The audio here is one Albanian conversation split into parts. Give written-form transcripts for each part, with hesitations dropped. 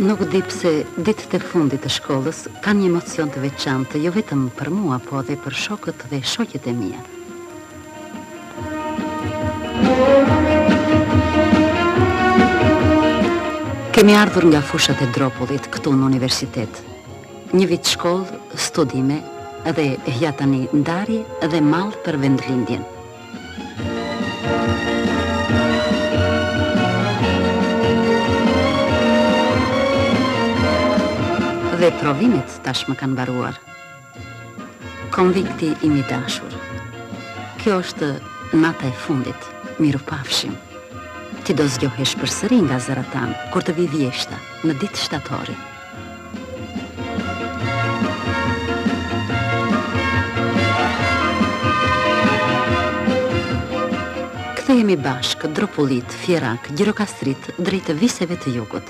Nuk di pse ditët e fundit të shkollës kanë një emocion të veçantë, jo vetëm për mua, po edhe për shokët dhe shoqet e mia. Kemi ardhur nga fushat e Dropollit këtu në universitet. Një vit shkollë, studime, dhe ja tani ndarje dhe mall për vendlindjen. Dhe provimet tash më kanë mbaruar. Konvikti im i dashur. Kjo është nata e fundit. Mirupafshim. Ti do zgjohesh përsëri nga zërat tanë kur të vi vjeshta në ditë shtatori. Kthehemi bashkë Dropollit, Fjerak, Gjirokastrit drejt viseve të jugut.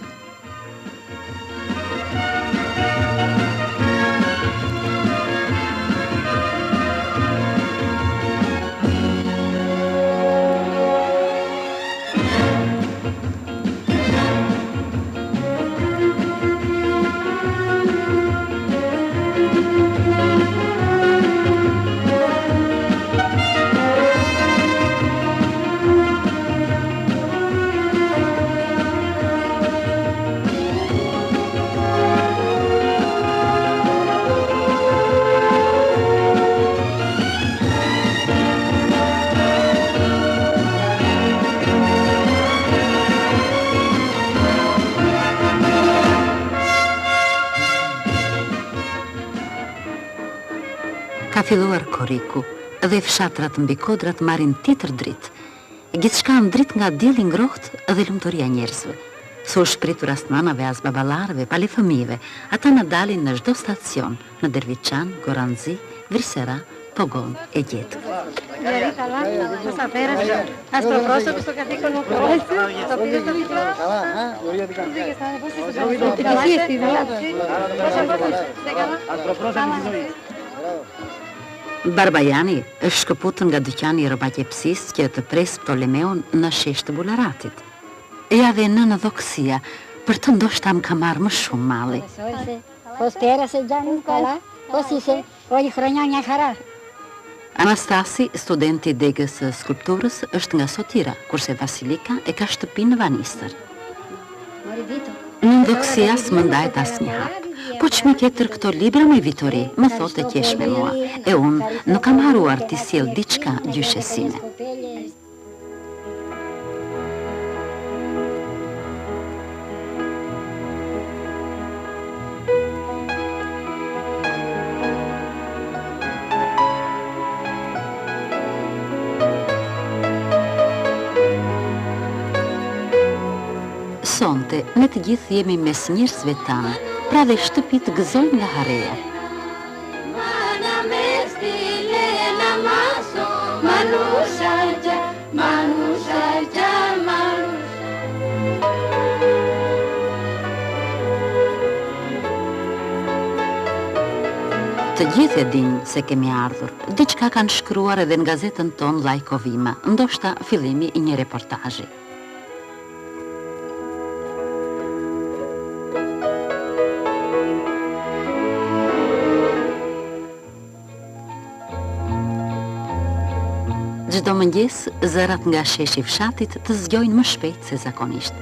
Ka filluar koriku dhe fshatrat mbi kodrat marrin tjetër dritë. Gjithçka në dritë nga dielli ngrohtë dhe lumturia njerëzve. Su shpritur as nanave as baballarëve, pali fëmijëve, ata na dalin në çdo stacion, në Derviçan, Goranzi, Vrisera, Pogon e Gjetë. Barbajani është shkëputën nga dyqani i robaqepsis që të pres Ptolemeun në shesh të Bularatit. Ja dhe nënë dhokësia, për të ndoshta më ka marrë më shumë malli. Anastasi, studenti i degës së skulpturës, është nga Sotira, kurse Vasilika e ka shtëpinë në Vanistër. Në ndokësia s'më ndajt asnjë hap. Po që mi ketër këto libra me Vitori, më thotë e qesh me mua, e unë nuk kam haruar t'i sjell diçka gjyshesime. Sonte, ne të gjithë jemi mes njerëzve tanë, pra dhe shtëpit gëzojnë nga hareja. Të gjithë e dinë se kemi ardhur. Diçka kanë shkruar edhe në gazetën tonë Lajkovima, ndoshta fillimi i një reportazhi. Çdo mëngjes, zërat nga sheshi fshatit të zgjojnë më shpejt se zakonisht.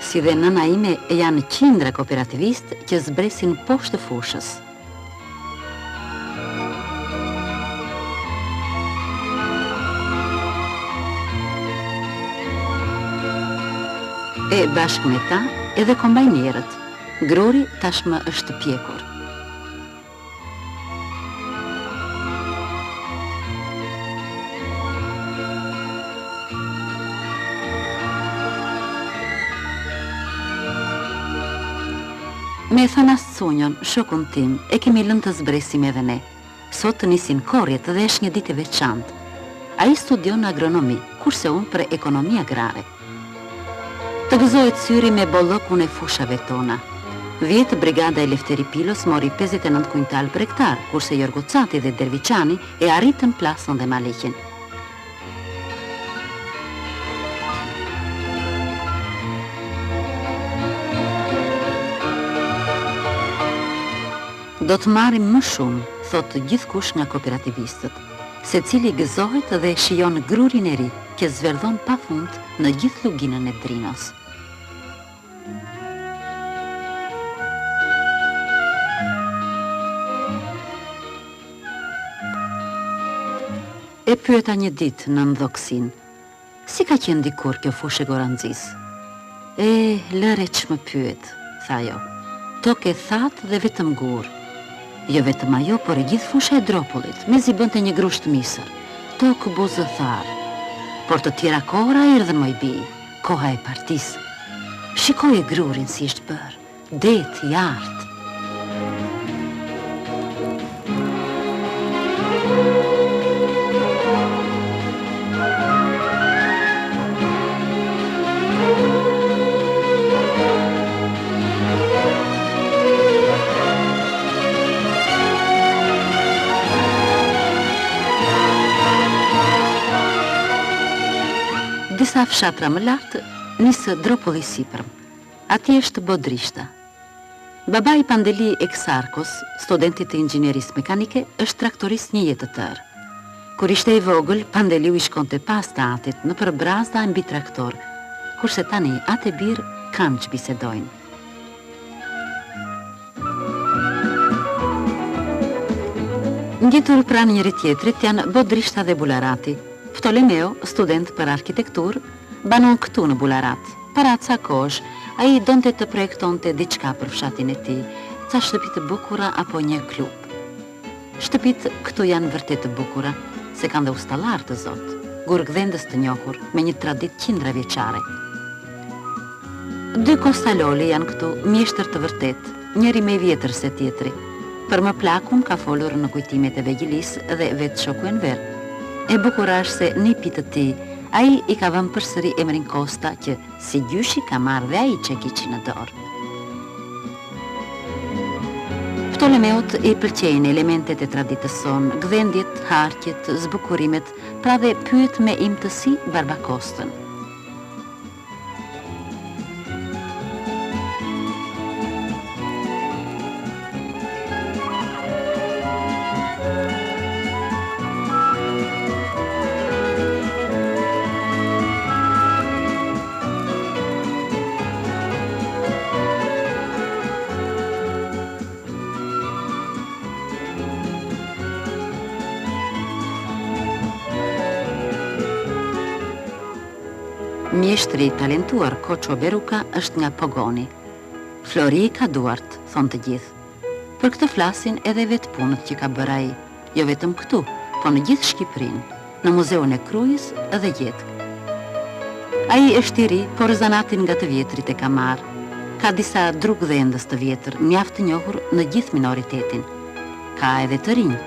Si dhe nëna ime janë qindra kooperativist që zbresin poshtë fushës. E bashkë me ta, edhe kombajnierët. Grori tashmë është pjekur. Me Thanas Cunjon, shokun tim, e kemi lënë të zbresim edhe ne. Sot nisin korjet dhe është një ditë e veçantë. Ai studion agronomi, kurse unë për ekonomi agrare. Të gëzohet syri me bollokun e fushave tona. Vjetë brigada e Lefteri Pilos mori 59 kuintal për hektar, kurse Jorgocati dhe Derviçani e arritën plasën dhe Maleqin. Do të marrim më shumë, thotë gjithkush nga kooperativistët, se cili gëzohet dhe shijon grurin e ri, që zverdhon pa fund në gjithë luginën e Drinos. E pyeta një ditë në Ndhoksin, si ka qenë dikur kjo fushë e Gorandzis? Lëre që më pyet, tha jo, tokë e thatë dhe vetëm gur. Jo vetëm ajo, por e gjithë fushë e Dropullit, me zi bënte një grusht misër, tokë buzëtharë. Por të tjera kohra erdhën moj bi, koha e partisë. Shikoj e grurin si ishtë bërë, det i artë. Disa fshatra më lartë, nisë Dropulli sipërm. Ati është Bodrishta. Baba i Pandeli Eksarkos, studentit të inxhinierisë mekanike, është traktorist një jetë të tërë. Kur ishte i vogël, Pandeli u shkonte pas të atit në përbrazda mbi traktor, kurse tani atë e birë kanë që bisedojnë. Ngjitur pranë njëri tjetrit janë Bodrishta dhe Bularati. Ptolemeo, student për arkitektur, banon këtu në Bularat. Para ca kosh, a i donte të projektonte diçka për fshatin e ti, ca shtëpit të bukura apo një klub. Shtëpit këtu janë vërtet të bukura, se kanë dhe ustallar të zot, gurgdhendës të njohur, me një tradit qindra vjeçare. 2 kostaloli janë këtu, mjeshtër të vërtet, njëri me vjetër se tjetri. Për më plakun ka folur në kujtimet e vegjilis dhe vetë shoku Enver. E bukura është se një pitë të ti, a i ka vëmë përsëri emrin Kosta që si gjyshi ka marrë dhe a i që kiqi në dorë. Ptolemeut i pëlqejnë elementet e traditës sonë, gdhendjet, harqjet, zbukurimet, pra dhe pyet me imtësi Barbakostën. Mjeshtri i talentuar Koço Beruka është nga Pogoni. Flori ka duart, thonë të gjithë. Për këtë flasin edhe vetë punët që ka bërë ai, jo vetëm këtu, po në gjithë Shqipërinë, në Muzeun e Krujës edhe jetë. Ai është i ri, por zanatin nga të vjetrit e ka marrë. Ka disa drugdhendës të vjetër, mjaft të njohur në gjithë minoritetin. Ka edhe të rinj.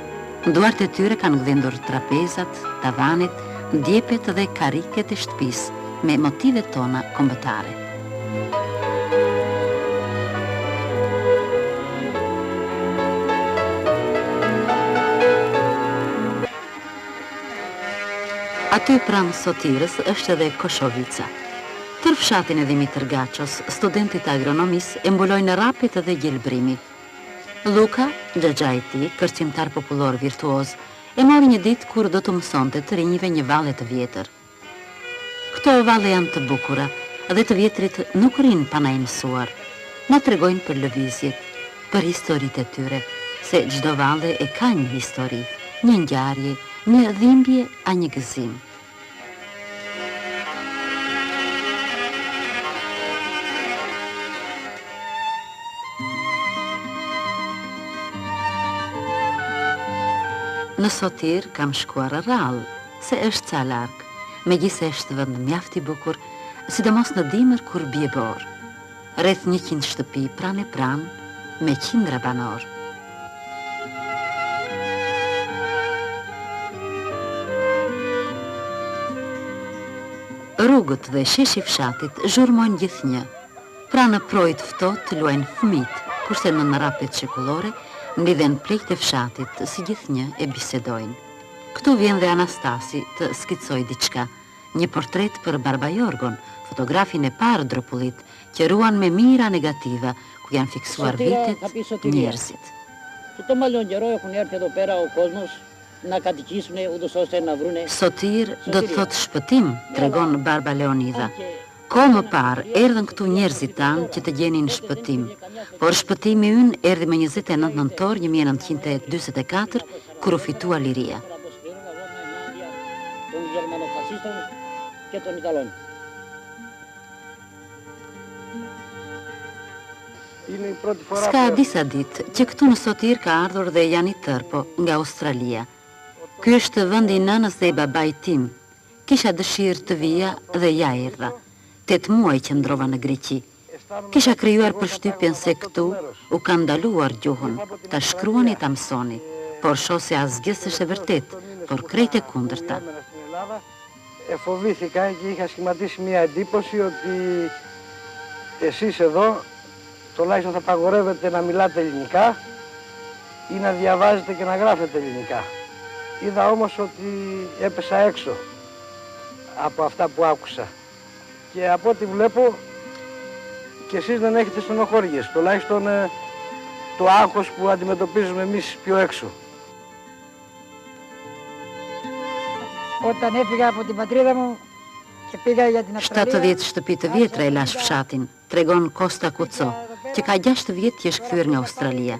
Duart e tyre kanë gdhendur trapezat, tavanit, djepet dhe kariket e shtëpisë, me motive tona kombëtare. Aty pranë Sotirës është edhe Koshovica. Tër fshatin e Dimitër Gaços, studentit e agronomisë, e mbulojnë rapit edhe gjelbrimi. Luka, xhaxha i tij, kërcimtar popullor virtuoz, e mori një ditë kur do të mësonte të rinjve një valle të vjetër. Këto valle janë të bukura dhe të vjetrit nuk rinë pa na i mësuar. Na tregojnë për lëvizjet, për historitë e tyre, se çdo valle e ka një histori, një ngjarje, një dhimbje a një gëzim. Në Sotir kam shkuar rrallë, se është ca larg. Megjithse është vend mjaft i bukur, sidomos në dimër kur bie borë. Rreth 100 shtëpi pranë e pranë, me qindra banor. Rrugët dhe sheshi fshatit zhurmojnë gjithnjë. Pra në projt ftohtë luajnë fëmijët, kurse në rapet çekullore mblidhen plejt e fshatit, si gjithnjë e bisedojnë. Këtu vjen dhe Anastasi të skicoj diçka, një portret për Barba Jorgon, fotografin e parë Dropullit, që ruan me mira negativa, ku janë fiksuar vitet, njerëzit. Që të malon gjero έχουν έρθει εδώ πέρα ο κόσμος να κατοικήσουν ούτως ώστε να vrunë. Sotir do të thotë shpëtim, tregon Barba Leonida. Ko më parë, erdhen këtu njerëzit tanë që të gjenin shpëtim, por shpëtimi ynë erdhi më 29 nëntor 1944, kur u fitua liria. Των γερμανοφασίστων και των Ιταλών. Ska disa ditë që këtu në Sotir ka ardhur dhe Jani Tërpo nga Australia. Ky është vendi i nënës dhe i babait tim. Kisha dëshirë të vija dhe ja erdha. 8 muaj që ndrova në Greqi. Kisha krijuar përshtypjen se këtu u ka ndaluar gjuhën, ta shkruani ta mësoni, por shoh se asgjë s'është e vërtet, por krejt e kundërta. Φοβήθηκα και είχα σχηματίσει μια εντύπωση ότι εσείς εδώ τουλάχιστον θα απαγορεύετε να μιλάτε ελληνικά ή να διαβάζετε και να γράφετε ελληνικά. Είδα όμως ότι έπεσα έξω από αυτά που άκουσα. Και από ό,τι βλέπω και εσείς δεν έχετε στενοχώριες, τουλάχιστον το άγχος που αντιμετωπίζουμε εμείς πιο έξω. Όταν έφυγα από την πατρίδα μου και πήγα για την Αυστραλία... 70 shtëpi të vjetra e lash fshatin, tregon Kosta Kuco, që ka 6 vjet që është kthyer nga Australia.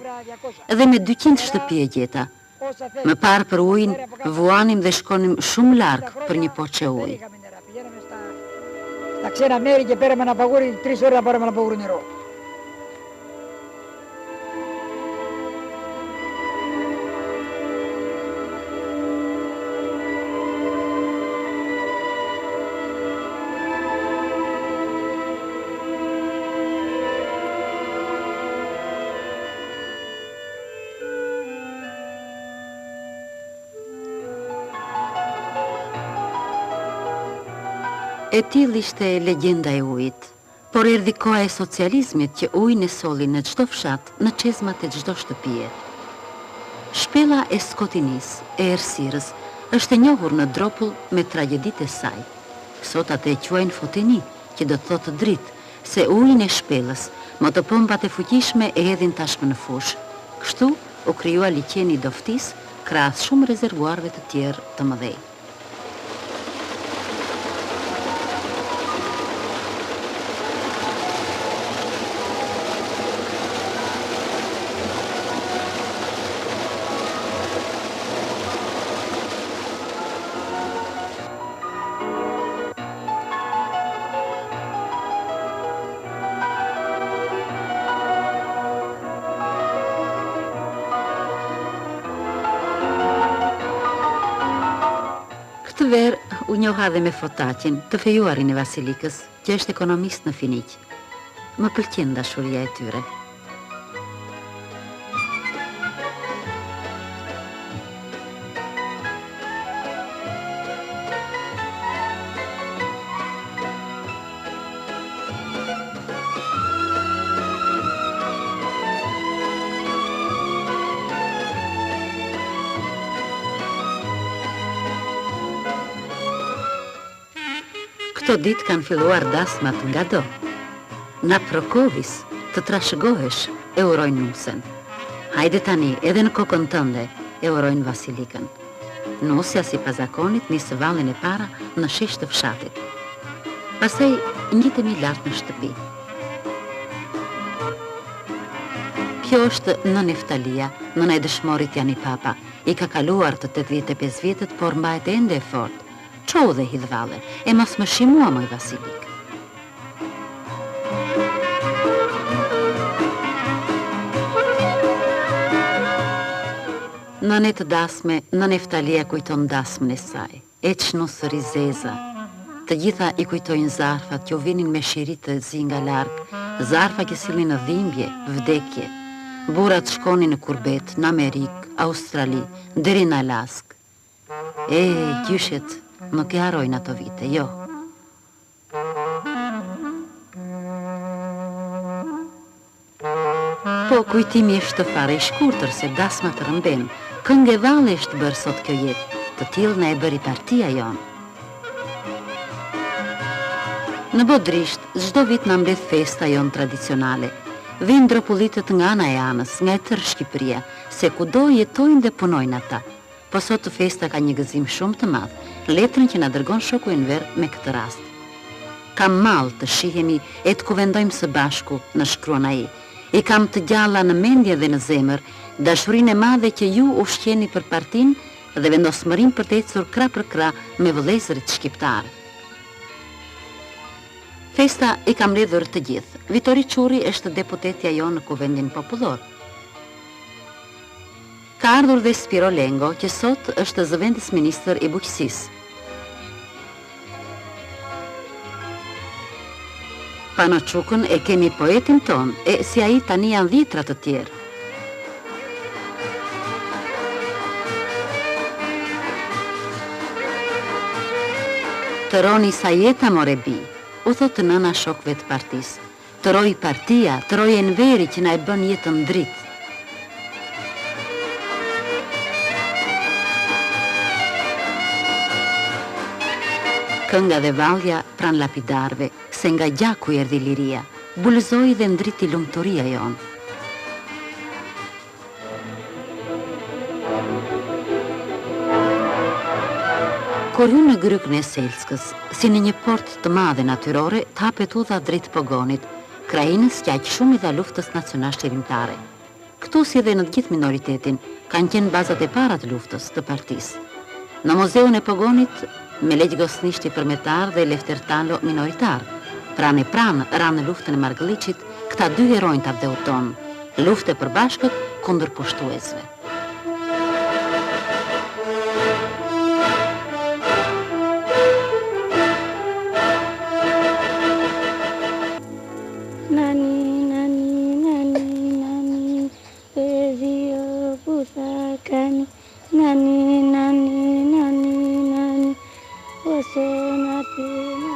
Edhe me 200 shtëpi e gjeta. Më parë për ujin, vuanim dhe shkonim shumë larg për një poçë ujë. Στα ξένα μέρη και πέραμε ένα παγούρι 3 ώρες να πάρουμε ένα παγούρι νερό. E tillë ishte legjenda e ujit, por erdhi koha e socializmit që ujin e solli në çdo fshat, në çezmat e çdo shtëpie. Shpella e Skotinis, e Errësirës, është e njohur në Dropull me tragjeditë e saj. Sot atë e quajnë Fotini, që do të thotë dritë, se ujin e shpellës, motopompat e fuqishme e hedhin tashmë në fushë. Kështu u krijua liqeni i Doftisë, krahas shumë rezervuarve të tjerë të mëdhej. Këtë verë u njoha dhe me Fotaqin, të fejuarin e Vasilikës, që është ekonomist në Finiq. Më pëlqen dashuria e tyre. Këto ditë kanë filluar dasmat nga do. Na Prokovis të trashëgohesh, e urojnë Nusen. Hajde tani, edhe në kokën tënde, e urojnë Vasilikën. Nusja si pas zakonit nisë vallin e para në shesh të fshatit. Pastaj ngjitemi lart në shtëpi. Kjo është nën Eftalia, nëna e dëshmorit Jani Papa. I ka kaluar të 85 vjetët, por mbahet ende e fortë. Qohu dhe hidhvalle, e mos më shimua moj Vasilik. Nën e të dasme, nën Eftalia kujton dasmën e saj, e çnusë rizeza. Të gjitha i kujtojnë zarfat që u vinin me shirit të zi nga larg, zarfa që sillnin në dhimbje, vdekje. Burrat shkonin në kurbet, në Amerikë, Australi, deri në Alaskë. E, gjyshet, nuk e harojnë ato vite, jo. kujtimi është fare I shkurtër se dasma të rëmben, këngë e valle është bërë sot kjo jetë, të tillë na e bëri partia jonë. Në Bodrisht, çdo vit na mbledh festa jonë tradicionale. Vinë dropullitët nga ana e anës, nga e tërë Shqipëria, se kudo jetojnë dhe punojnë ata. Po sot festa ka një gëzim shumë të madh, letrën që na dërgon shoku Enver me këtë rast. Kam mall të shihemi e të kuvendojmë së bashku, në shkruan ai. I kam të gjalla në mendje dhe në zemër, dashurinë e madhe që ju ushqeni për partinë dhe vendosmërinë për të ecur krah për krah me vëllezërit shqiptar. Festa I kam lidhur të gjithë. Vitori Quri është deputetja jonë në Kuvendin Popullor. Ka ardhur dhe Spiro Lengo, që sot është zëvendës ministër I bujqësisë. Pano Çukën e kemi poetin ton, e si ai tani janë 10 të tjerë. Të roni sa jeta more bi, u thotë nëna shokëve të partisë. Të roj partia, të roj Enveri që na e bën jetën dritë. Kënga dhe vallja pran lapidarve, se nga gjaku erdhi liria, bulëzoi dhe ndriti lumturia jonë. Kur hynë në grykën e Selskës, si në një port të madhe natyrore, të hapet udha drejt Pogonit, krajinës që aq shumë I dha luftës nacionale shërimtare. Këtu si dhe në të gjithë minoritetin, kanë qenë bazat e para të luftës të partisë. Në muzeun e Pogonit, me Leq Gosnishti përmetar dhe Leftertalo minoritar, pranë ranë në luftën e Margëlliçit, këta 2 heronj të vdeuton, lufte përbashkët kundër pushtuesve.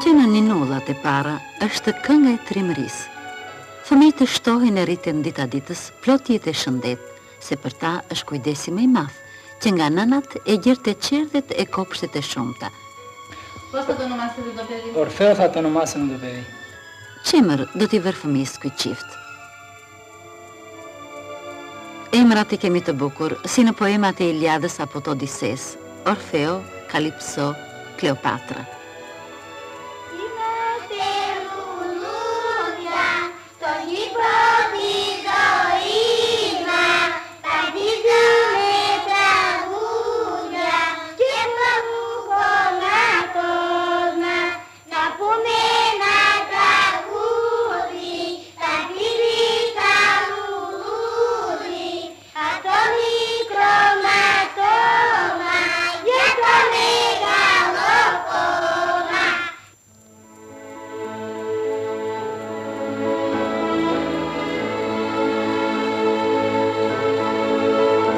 Që në ninullat e para është kënga e trimërisë. Fëmijët të shtohen e rriten dita ditës, plot jetë e shëndet, se për ta është kujdesi më I madh, që nga nënat e gjërte qerdhet e kopshtet e shumta. Πώς θα το ονομάσετε το παιδί? Ορφαίο θα το ονομάσαμε το παιδί. Qemër do t'i vër fëmijës ky qift. Emrat I kemi të bukur, si në poemat e Iliadës apo të Odises, Orfeo, Kalipso, Kleopatra.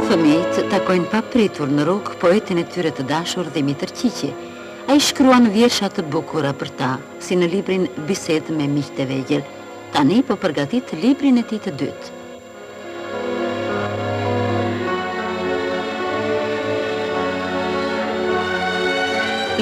Fëmijët takojnë papritur në rrugë poetin e tyre të dashur dhe Mitërqiqi. Ai shkruan vjersha të bukura për ta, si në librin Bisedë me miqtë e vegjël. Tani po përgatit librin e tij të dytë.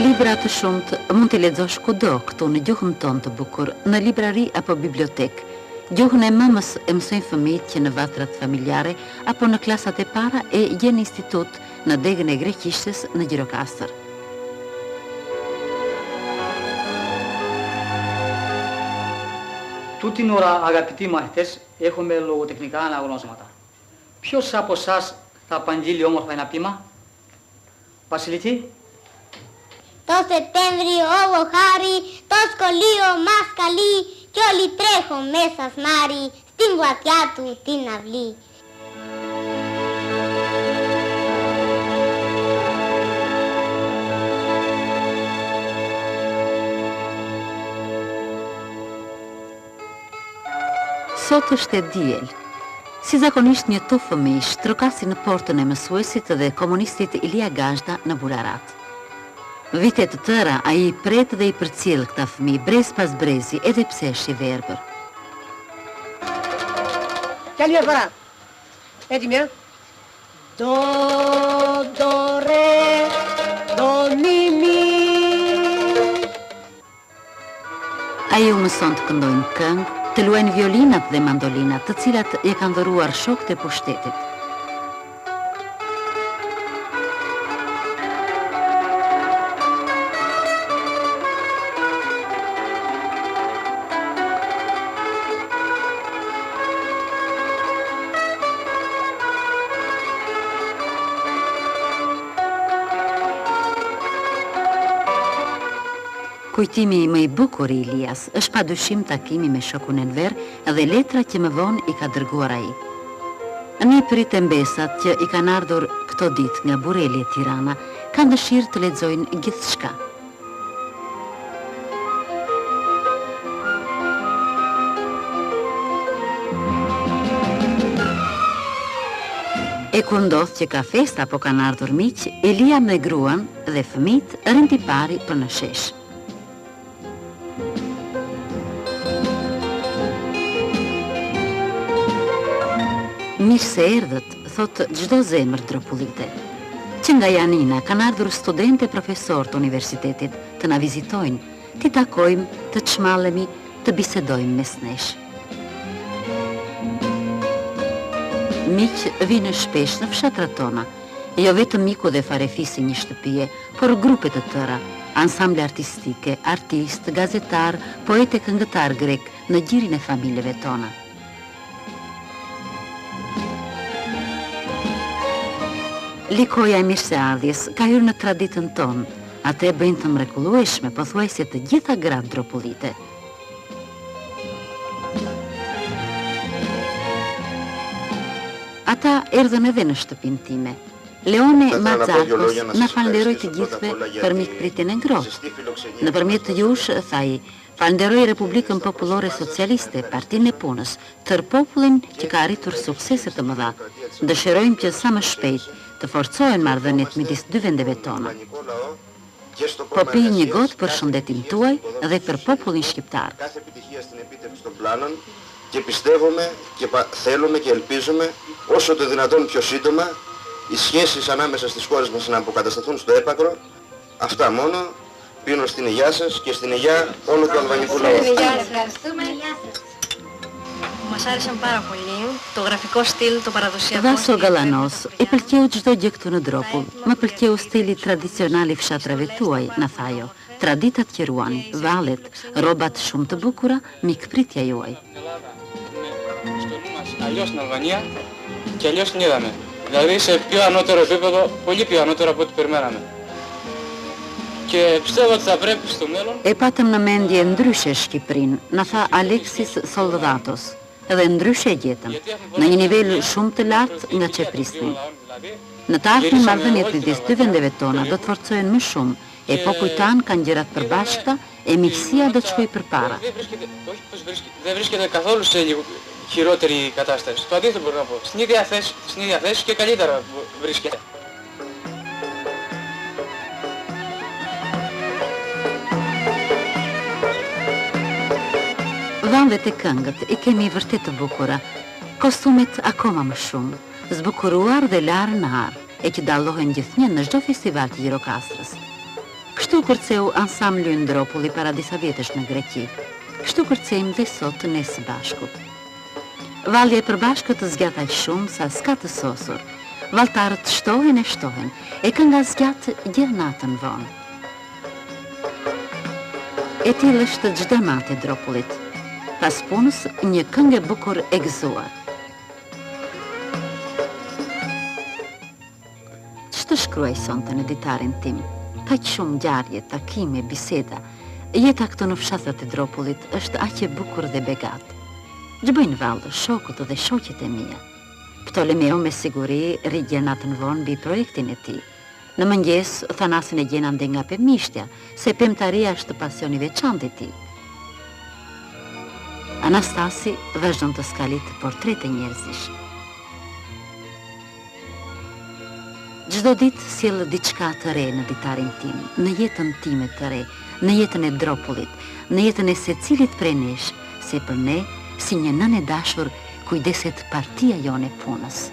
Libra të shumtë mund t'i lexosh kudo këtu në gjuhën tonë të bukur, në librari apo bibliotek. Gjuhën e mëmës e mësojnë fëmijët që në vatrat familjare apo në klasat e para e gjen institut në degën e greqishtes në Gjirokastër. Τούτη την ώρα, αγαπητοί μαθητές, έχουμε λογοτεχνικά αναγνώσματα. Ποιος από εσάς θα απαγγείλει όμορφα ένα ποίημα? Βασιλική. Το Σεπτέμβριο όλο χάρη, το σχολείο μας καλεί κι όλοι τρέχω μέσα σμάρι στην πλατιά του την αυλή. Sot është e diel. Si zakonisht një tuf fëmijësh trokasi në portën e mësuesit dhe komunistit Ilia Gazda në Bularat. Vite të tëra ai I pret dhe I përcjell këta fëmijë brez pas brezi, edhe pse është I verbër. Κι άλλη μια φορά. Έτοιμη, Do, do, re, do, mi, mi. Ai u mëson të këndojnë këngë, të luajnë violinat dhe mandolinat, të cilat e kanë dhëruar shokët e pushtetit. Kujtimi më i bukur i Ilias është padyshim takimi me shokun Enver dhe letra që më vonë i ka dërguar ai. Një prit e mbesat që i kanë ardhur këto ditë nga Bureli e Tirana kanë dëshirë të lexojnë gjithçka. E kur ndodh që ka festa apo kanë ardhur miq, Elia me gruan dhe fëmijët rëndi pari për në shesh. Mirë se erdhët, thot çdo zemër dropullite. Që nga Janina kanë ardhur studente profesor të universitetit të na vizitojnë, t'i takojmë, të çmallemi, të bisedojmë mes nesh. Miq vinë shpesh në fshatrat tona, jo vetëm miku dhe farefisi një shtëpie, por grupe të tëra, ansamble artistike, artist, gazetar, poete këngëtar grek në gjirin e familjeve tona. Likoja e mirëseardhjes ka hyrë në traditën tonë, atë e bëjnë të mrekullueshme pothuajse të gjitha gratë dropullite. Ata erdhën edhe në shtëpinë time. Leone Mazzakos na falenderoi të gjithëve për mikpritjen e ngrohtë. Nëpërmjet jush, thaj, falenderoj Republikën Popullore Socialiste, Partinë e Punës, tërë popullin që ka arritur suksese të mëdha. Dëshirojmë që sa më shpejt të forcohen marrëdhëniet midis dy vendeve tona. Po pij një gotë për shëndetin tuaj dhe për popullin shqiptar. Και πιστεύουμε και θέλουμε και ελπίζουμε όσο το δυνατόν πιο σύντομα οι σχέσεις ανάμεσα στις χώρες μας να αποκατασταθούν στο έπακρο. Αυτά μόνο. Πίνω στην υγειά σας και στην υγειά όλου του αλβανικού λαού. Μας άρεσαν πάρα πολύ το γραφικό στυλ, το παραδοσιακό. Vaso Gallanos, i pëlqeu çdo gjë këtu në Dropull. Më pëlqeu stili tradicional i fshatrave tuaj, na tha ajo. Traditat që ruani, vallet, rrobat shumë të bukura, mikpritja juaj. Αλλιώς στην Αλβανία και αλλιώς την είδαμε. Δηλαδή σε πιο ανώτερο επίπεδο, πολύ πιο ανώτερο από ό,τι περιμέναμε. Και πιστεύω ότι θα πρέπει στο μέλλον... E patëm në mendje ndryshe Shqipërinë, na tha Aleksis Soldatos, edhe ndryshe e gjetëm, në një nivel shumë të lartë nga që prisnim. Në të ardhmen marrëdhëniet midis dy vendeve tona do të forcohen më shumë, e popujt tanë kanë gjërat përbashkëta, e miqësia do të shkojë përpara. Δεν βρίσκεται καθόλου σε χειρότερη κατάσταση. Το αντίθετο μπορώ να πω. Στην ίδια θέση και καλύτερα βρίσκεται. Vallet e këngët i kemi vërtet të bukura, kostumet akoma më shumë, zbukuruar dhe larë në arë, e që dallohen gjithnjë në çdo festival të Gjirokastrës. Kështu kërceu ansambli Ndropulli para disa vjetësh në Greqi. Kështu kërcejmë dhe sot ne së bashku. Valli e përbashkët të zgjat aq shumë sa s'ka të sosur. Valltarët shtohen e shtohen, e kënga zgjat gjithë natën vonë. E tillë është çdo natë e Dropullit. Pas punës, një këngë e bukur e gëzuar. Ç'të shkruaj sonte në ditarin tim? Kaq shumë ngjarje, takime, biseda. Jeta këtu në fshatrat e Dropullit është aq e bukur dhe begat. Gjëbëjnë vallë, shokut dhe shoqet e mia. Ptolemeu me siguri rigje natën vonë mbi projektin e tij. Në mëngjes, Thanasin e gjena ande nga pemishtja, se pemtaria është pasioni veçantë i tij. Anastasi vazhdon të skalit portrete njerëzish. Çdo ditë sjell diçka të re në ditarin tim, në jetën time të re, në jetën e Dropullit, në jetën e secilit prej nesh, se për ne, si një nën e dashur, kujdeset partia jone punës.